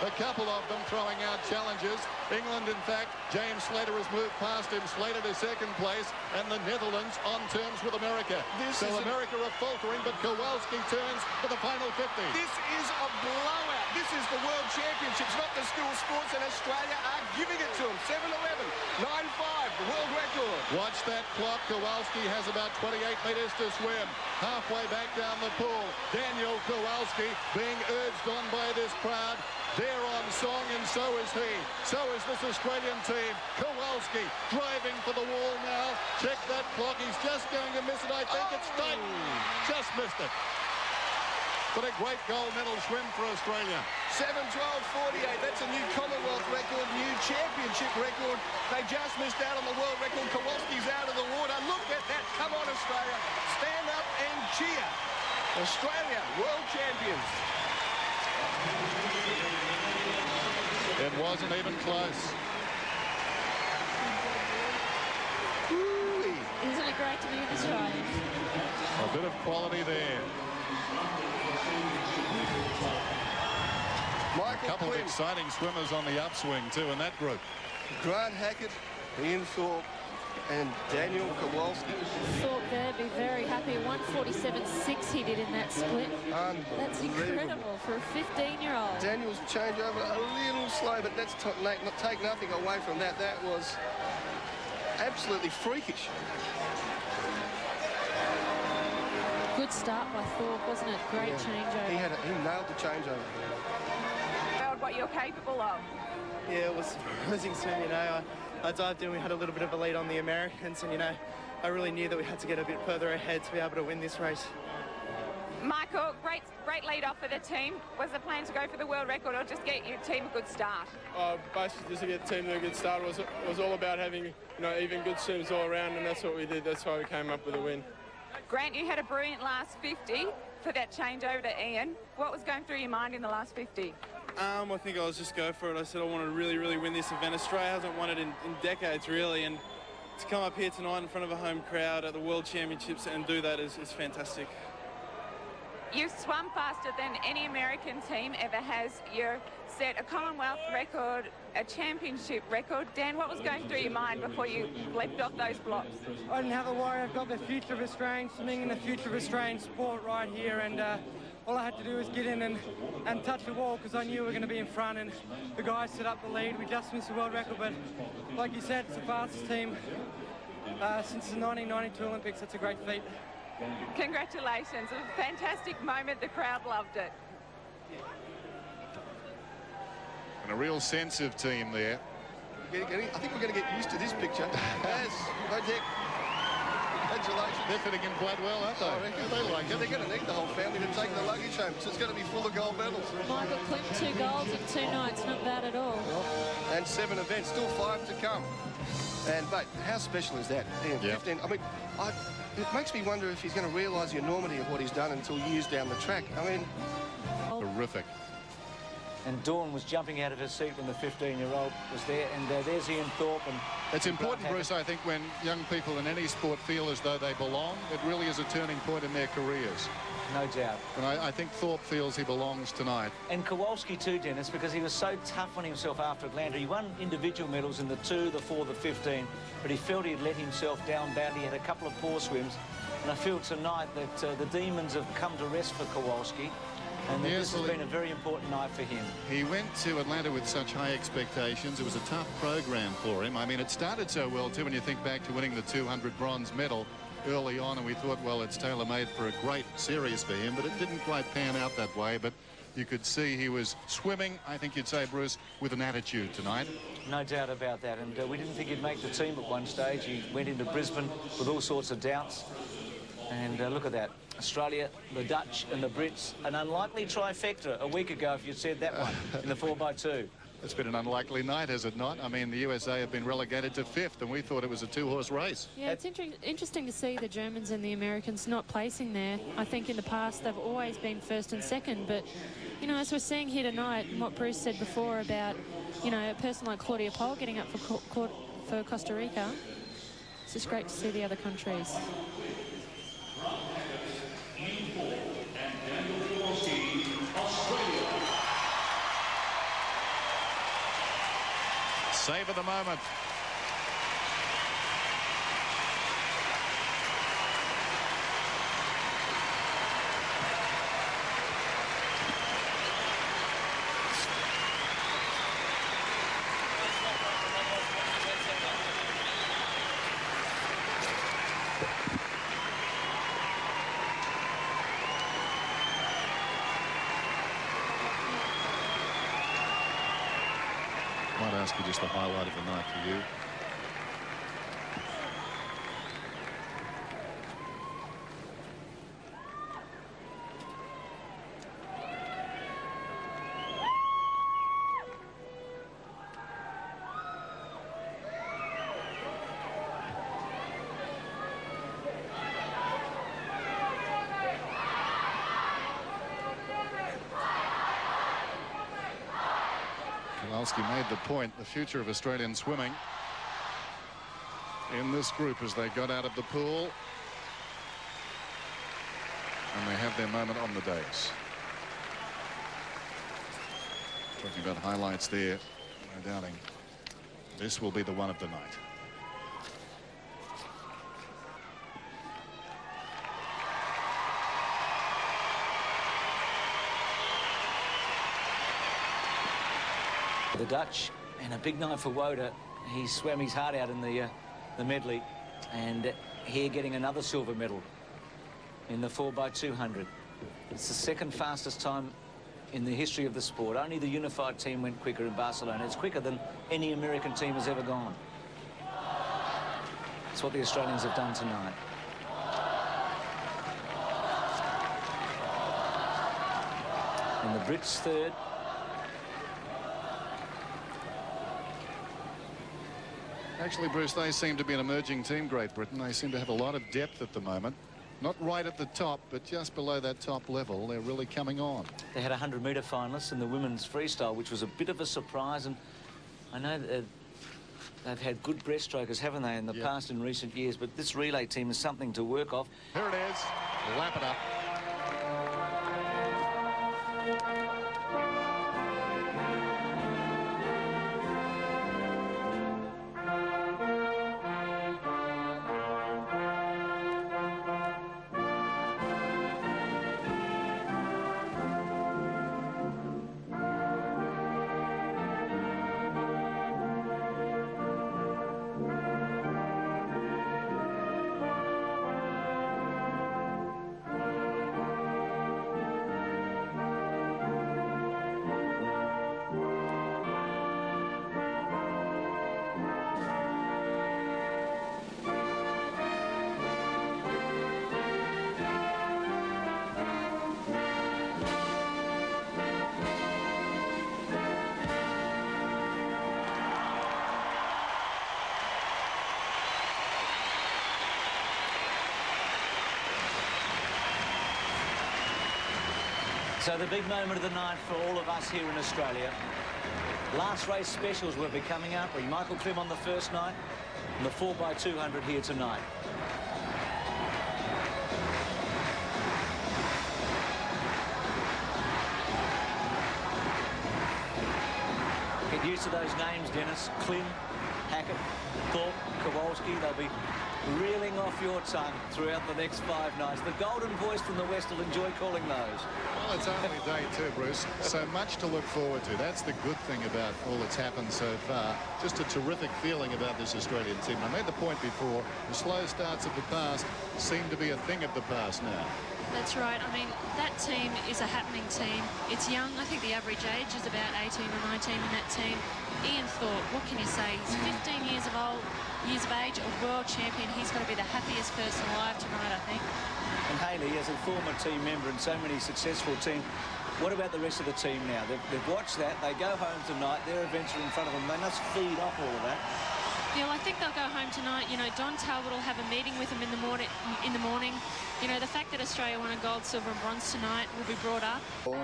A couple of them throwing out challenges. England, in fact, James Slater has moved past him. Slater to second place, and the Netherlands on terms with America. So America are faltering, but Kowalski turns for the final 50. This is a blowout. This is the World Championships, not the school sports, and Australia are giving it to them. 7:11, 9:5, the world record. Watch that clock. Kowalski has about 28 metres to swim. Halfway back down the pool, Daniel Kowalski being urged on by this crowd. They're on song, and so is he. So is this Australian team. Kowalski driving for the wall now. Check that clock. He's just going to miss it. I think it's tight. Just missed it. But a great gold medal swim for Australia. 7:12:48. That's a new Commonwealth record, new championship record. They just missed out on the world record. Kowalski's out of the water. Look at that. Come on, Australia. Stand up and cheer. Australia, world champions. It wasn't even close. Isn't it great to be in Australia? A bit of quality there. A couple of exciting swimmers on the upswing too in that group. Grant Hackett, Ian Thorpe, and Daniel Kowalski. Thorpe there be very happy. 1:47.6 he did in that split. That's incredible for a 15-year-old. Daniel's changeover a little slow, but that's take nothing away from that. That was absolutely freakish. Good start by Thorpe, wasn't it? Great changeover. He nailed the changeover. What you're capable of. Yeah, it was surprising swim, you know. I dived in, we had a little bit of a lead on the Americans, and, you know, I really knew that we had to get a bit further ahead to be able to win this race. Michael, great lead off for the team. Was the plan to go for the world record or just get your team a good start? Basically, just to get the team a good start was all about having, you know, even good swims all around, and that's what we did. That's why we came up with a win. Grant, you had a brilliant last 50 for that change over to Ian. What was going through your mind in the last 50? I think I was just go for it. I said I want to really, really win this event. Australia hasn't won it in decades, really, and to come up here tonight in front of a home crowd at the World Championships and do that is fantastic. You've swum faster than any American team ever has. You set a Commonwealth record, a championship record. Dan, what was going through your mind before you leapt off those blocks? I didn't have a worry. I've got the future of Australian swimming and the future of Australian sport right here, and all I had to do was get in and touch the wall because I knew we were going to be in front, and the guys set up the lead. We just missed the world record, but like you said, it's the fastest team since the 1992 Olympics. That's a great feat. Congratulations. It was a fantastic moment. The crowd loved it. And a real sense of team there. I think we're going to get used to this picture. Yes, Project. Congratulations. They're fitting in quite well, aren't they? They like it. They're going to need the whole family to take the luggage home, so it's going to be full of gold medals. Michael Klim, 2 golds in 2 nights, not bad at all. And 7 events, still 5 to come. And, mate, how special is that? 15. I mean, it makes me wonder if he's going to realise the enormity of what he's done until years down the track. I mean... Terrific. And Dawn was jumping out of her seat when the 15-year-old was there, and there's Ian Thorpe. And it's important, Bruce, I think, when young people in any sport feel as though they belong, it really is a turning point in their careers. No doubt. And I think Thorpe feels he belongs tonight. And Kowalski too, Dennis, because he was so tough on himself after Atlanta. He won individual medals in the 2, the 4, the 15, but he felt he'd let himself down badly. He had a couple of poor swims, and I feel tonight that the demons have come to rest for Kowalski. And this has been a very important night for him. He went to Atlanta with such high expectations. It was a tough program for him. I mean, it started so well, too, when you think back to winning the 200 bronze medal early on, and we thought, well, it's tailor-made for a great series for him, but it didn't quite pan out that way. But you could see he was swimming, I think you'd say, Bruce, with an attitude tonight. No doubt about that. And we didn't think he'd make the team at one stage. He went into Brisbane with all sorts of doubts. And look at that. Australia, the Dutch and the Brits, an unlikely trifecta a week ago if you'd said that one in the 4x2. It's been an unlikely night, has it not? I mean, the USA have been relegated to 5th, and we thought it was a 2-horse race. Yeah, it's interesting to see the Germans and the Americans not placing there. I think in the past they've always been 1st and 2nd, but, you know, as we're seeing here tonight, and what Bruce said before about, you know, a person like Claudia Poll getting up for Costa Rica, it's just great to see the other countries. Savour the moment. Might ask you just the highlight of the night for you. Kowalski made the point, the future of Australian swimming in this group as they got out of the pool, and they have their moment on the dais. Talking about highlights there, no doubting this will be the one of the night. The Dutch, and a big night for Woda. He swam his heart out in the medley, and here getting another silver medal in the 4x200. It's the second fastest time in the history of the sport. Only the unified team went quicker in Barcelona. It's quicker than any American team has ever gone. It's what the Australians have done tonight. And the Brits third. Actually, Bruce, they seem to be an emerging team, Great Britain. They seem to have a lot of depth at the moment. Not right at the top, but just below that top level. They're really coming on. They had 100-metre finalists in the women's freestyle, which was a bit of a surprise. And I know that they've had good breaststrokers, haven't they, in the past in recent years. But this relay team is something to work off. Here it is. Lap it up. So the big moment of the night for all of us here in Australia. Last race specials will be coming up. Michael Klim on the first night and the 4x200 here tonight. Get used to those names, Dennis. Klim, Hackett, Thorpe, Kowalski. They'll be reeling off your tongue throughout the next 5 nights. The golden voice from the West will enjoy calling those. Well, it's only day 2, Bruce. So much to look forward to. That's the good thing about all that's happened so far. Just a terrific feeling about this Australian team. I made the point before, the slow starts of the past seem to be a thing of the past now. That's right. I mean, that team is a happening team. It's young. I think the average age is about 18 or 19 in that team. Ian Thorpe, what can you say? He's 15 years of age, a world champion. He's got to be the happiest person alive tonight, I think. And Hayley, as a former team member in so many successful teams, what about the rest of the team now? They've watched that. They go home tonight. Their events are in front of them. They must feed off all of that. Yeah, well, I think they'll go home tonight. You know, Don Talbot will have a meeting with them in the morning. You know, the fact that Australia won a gold, silver and bronze tonight will be brought up.